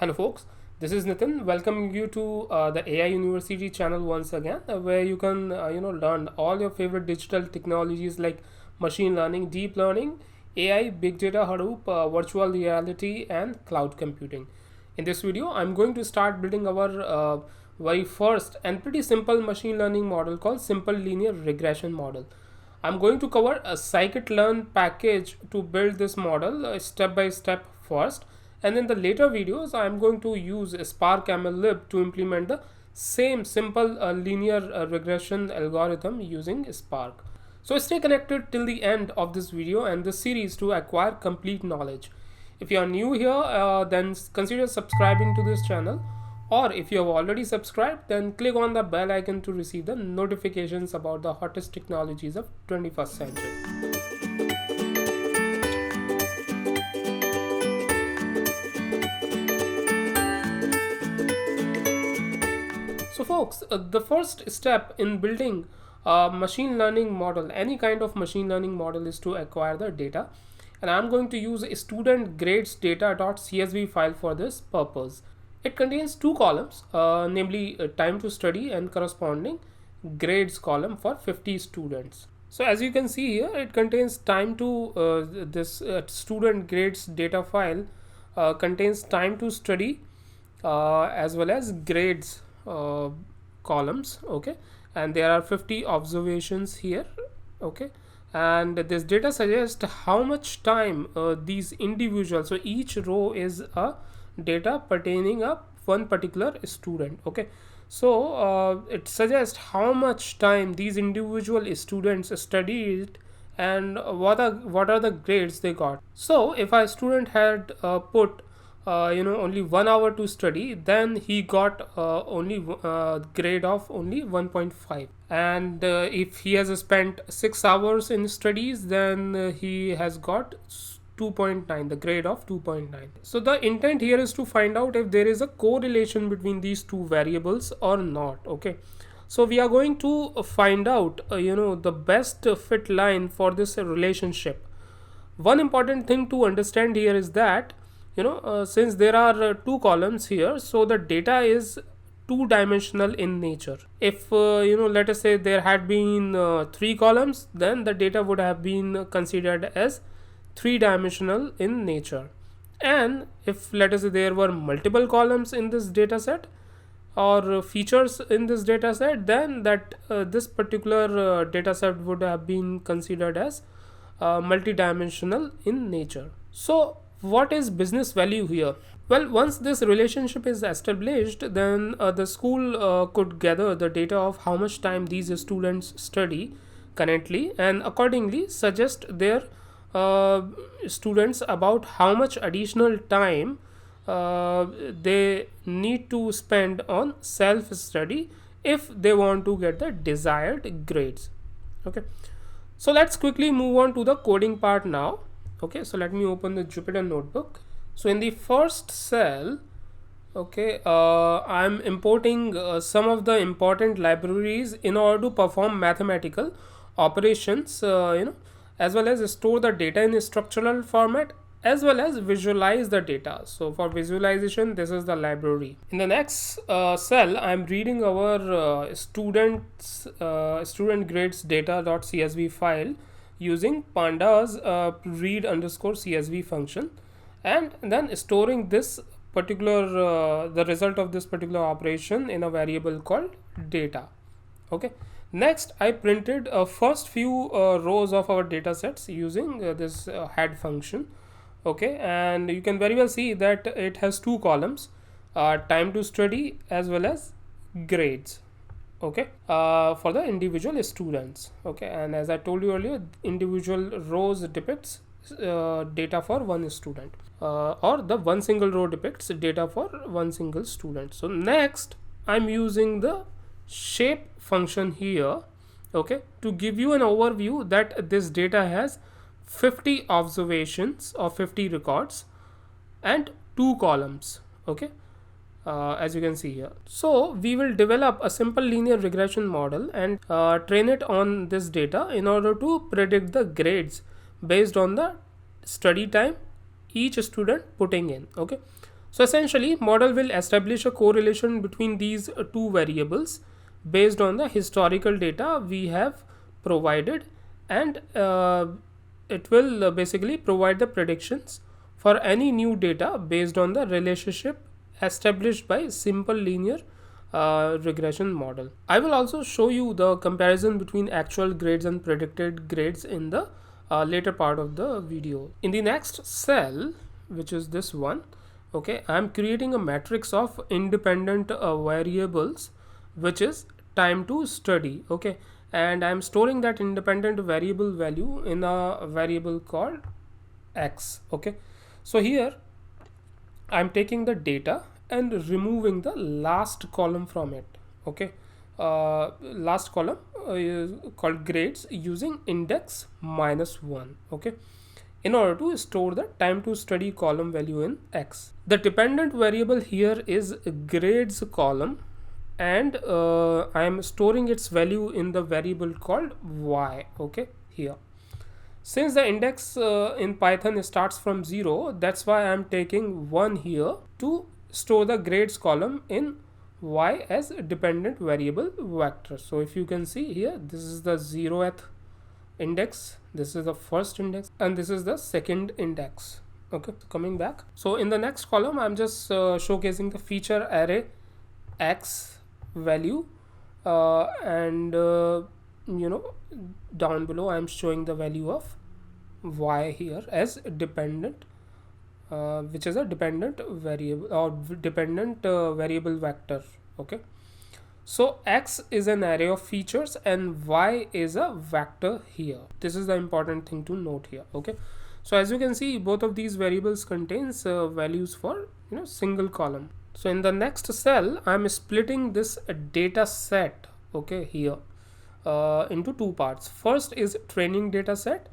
Hello folks, this is Nitin welcoming you to the AI University channel once again, where you can learn all your favorite digital technologies like machine learning, deep learning, AI, big data, Hadoop, virtual reality and cloud computing. In this video, I'm going to start building our very first and pretty simple machine learning model called simple linear regression model. I'm going to cover a scikit-learn package to build this model step by step first, and in the later videos I'm going to use Spark MLLib to implement the same simple linear regression algorithm using Spark. So stay connected till the end of this video and this series to acquire complete knowledge. If you are new here, then consider subscribing to this channel, or if you have already subscribed, then click on the bell icon to receive the notifications about the hottest technologies of 21st century. So folks, the first step in building a machine learning model, any kind of machine learning model, is to acquire the data. And I'm going to use a student grades data.csv file for this purpose. It contains two columns, namely time to study and corresponding grades column for 50 students. So as you can see here, it contains time to this student grades data file contains time to study as well as grades columns. Okay, and there are 50 observations here. Okay, and this data suggests how much time these individuals, so each row is a data pertaining a one particular student. Okay, so it suggests how much time these individual students studied and what are the grades they got. So if a student had put only 1 hour to study, then he got only grade of only 1.5, and if he has spent 6 hours in studies, then he has got 2.9, the grade of 2.9. So the intent here is to find out if there is a correlation between these two variables or not. Okay, so we are going to find out the best fit line for this relationship. One important thing to understand here is that since there are two columns here, so the data is two-dimensional in nature. If let us say there had been three columns, then the data would have been considered as three-dimensional in nature. And if let us say there were multiple columns in this data set or features in this data set, then that this particular data set would have been considered as multidimensional in nature. So what is business value here? Well, once this relationship is established, then the school could gather the data of how much time these students study currently and accordingly suggest their students about how much additional time they need to spend on self-study if they want to get the desired grades. Okay, so let's quickly move on to the coding part now. Okay, so let me open the Jupyter notebook. So in the first cell, okay, I'm importing some of the important libraries in order to perform mathematical operations, as well as store the data in a structural format, as well as visualize the data. So for visualization, this is the library. In the next cell, I'm reading our student grades data.csv file using pandas read underscore csv function, and then storing this particular the result of this particular operation in a variable called data. Okay, next I printed first few rows of our data sets using this head function. Okay, and you can very well see that it has two columns, time to study as well as grades. Okay, for the individual students. Okay, and as I told you earlier, individual rows depicts data for one student, or the one single row depicts data for one single student. So next I'm using the shape function here, okay, to give you an overview that this data has 50 observations or 50 records and two columns. Okay, as you can see here. So we will develop a simple linear regression model and train it on this data in order to predict the grades based on the study time each student putting in. Okay, So essentially, model will establish a correlation between these two variables based on the historical data we have provided, and it will basically provide the predictions for any new data based on the relationship established by simple linear regression model. I will also show you the comparison between actual grades and predicted grades in the later part of the video. In the next cell, which is this one, okay, I'm creating a matrix of independent variables, which is time to study, okay, and I'm storing that independent variable value in a variable called x, okay. So here I'm taking the data and removing the last column from it, okay. Last column is called grades using index -1, okay, in order to store the time to study column value in x. The dependent variable here is grades column, and I am storing its value in the variable called y, okay, here. Since the index in Python starts from 0, that's why I am taking 1 here to store the grades column in y as a dependent variable vector. So if you can see here, this is the 0th index, this is the first index, and this is the second index, okay. Coming back, so in the next column I'm just showcasing the feature array x value, and down below I'm showing the value of y here as dependent, which is a dependent variable or dependent variable vector, okay. So x is an array of features and y is a vector here. This is the important thing to note here, okay. So as you can see, both of these variables contains values for single column. So in the next cell I'm splitting this data set, okay, here into two parts. First is training data set,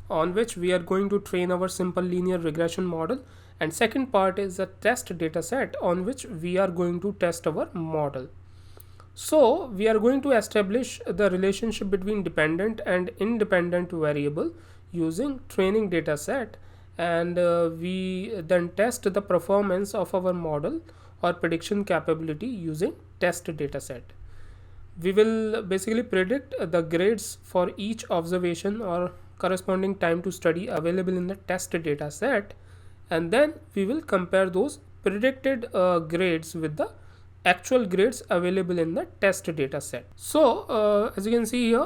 on which we are going to train our simple linear regression model, and second part is a test data set on which we are going to test our model. So we are going to establish the relationship between dependent and independent variable using training data set, and we then test the performance of our model or prediction capability using test data set. We will basically predict the grades for each observation or corresponding time to study available in the test data set, and then we will compare those predicted grades with the actual grades available in the test data set. So as you can see here,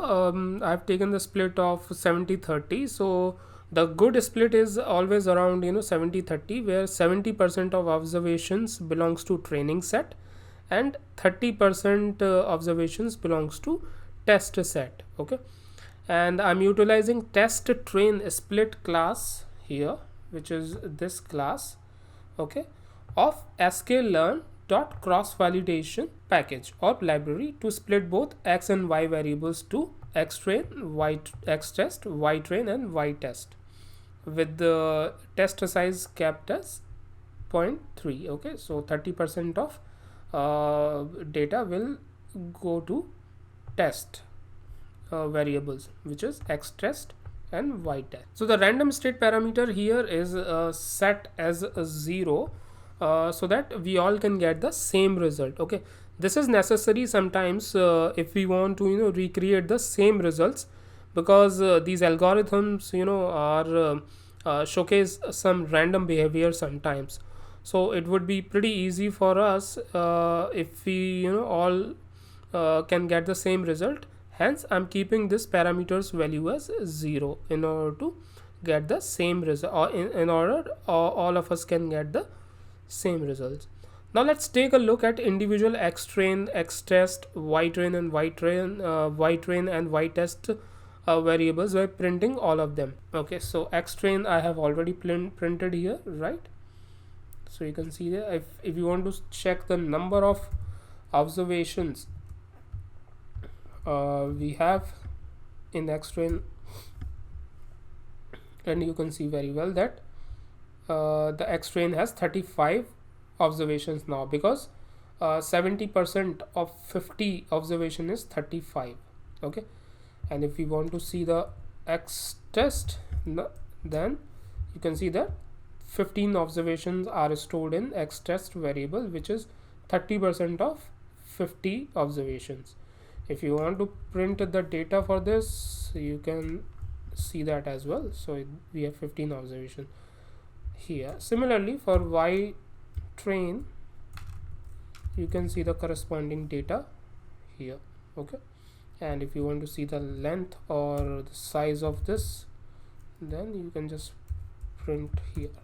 I've taken the split of 70-30. So the good split is always around 70-30, where 70% of observations belongs to training set and 30% observations belongs to test set, okay. And I'm utilizing test train split class here, which is this class, okay, of sklearn dot cross validation package or library to split both x and y variables to x train, y x test, y train, and y test, with the test size capped as 0.3, okay. So 30% of data will go to test variables, which is x test and y test. So the random state parameter here is set as a 0, so that we all can get the same result, okay. This is necessary sometimes if we want to recreate the same results, because these algorithms are showcase some random behavior sometimes. So it would be pretty easy for us if we all can get the same result. Hence I'm keeping this parameter's value as 0 in order to get the same result, or in order all of us can get the same results. Now let's take a look at individual x train, x test, y train, and y train and y test variables by printing all of them, okay. So x train I have already printed here, right? So you can see there, if you want to check the number of observations we have in x train, and you can see very well that the x train has 35 observations now, because 70% of 50 observation is 35, okay. And if we want to see the x test, then you can see that 15 observations are stored in X test variable, which is 30% of 50 observations. If you want to print the data for this, you can see that as well. So we have 15 observations here. Similarly, for Y train, you can see the corresponding data here. Okay, and if you want to see the length or the size of this, then you can just print here,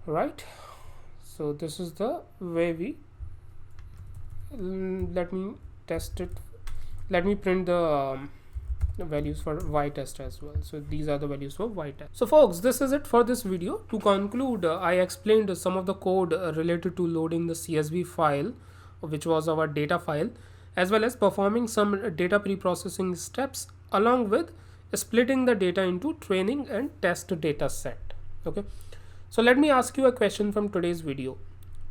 right? So this is the way we let me test it. Let me print the values for Y test as well. So these are the values for Y test. So folks, this is it for this video. To conclude, I explained some of the code related to loading the CSV file, which was our data file, as well as performing some data pre-processing steps, along with splitting the data into training and test data set. Okay, so let me ask you a question from today's video.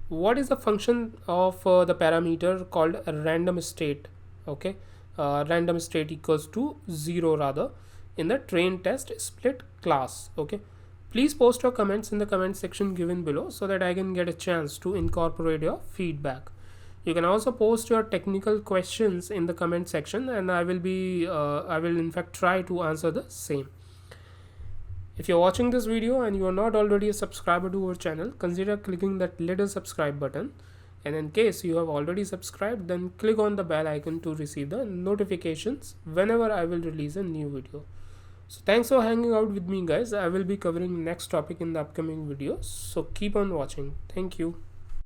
What is the function of the parameter called a random state? Okay, random state equals to 0 rather in the train test split class. Okay, please post your comments in the comment section given below so that I can get a chance to incorporate your feedback. You can also post your technical questions in the comment section, and I will in fact try to answer the same. If you're watching this video and you are not already a subscriber to our channel, consider clicking that little subscribe button. And in case you have already subscribed, then click on the bell icon to receive the notifications whenever I will release a new video. So thanks for hanging out with me, guys. I will be covering next topic in the upcoming videos. So keep on watching. Thank you.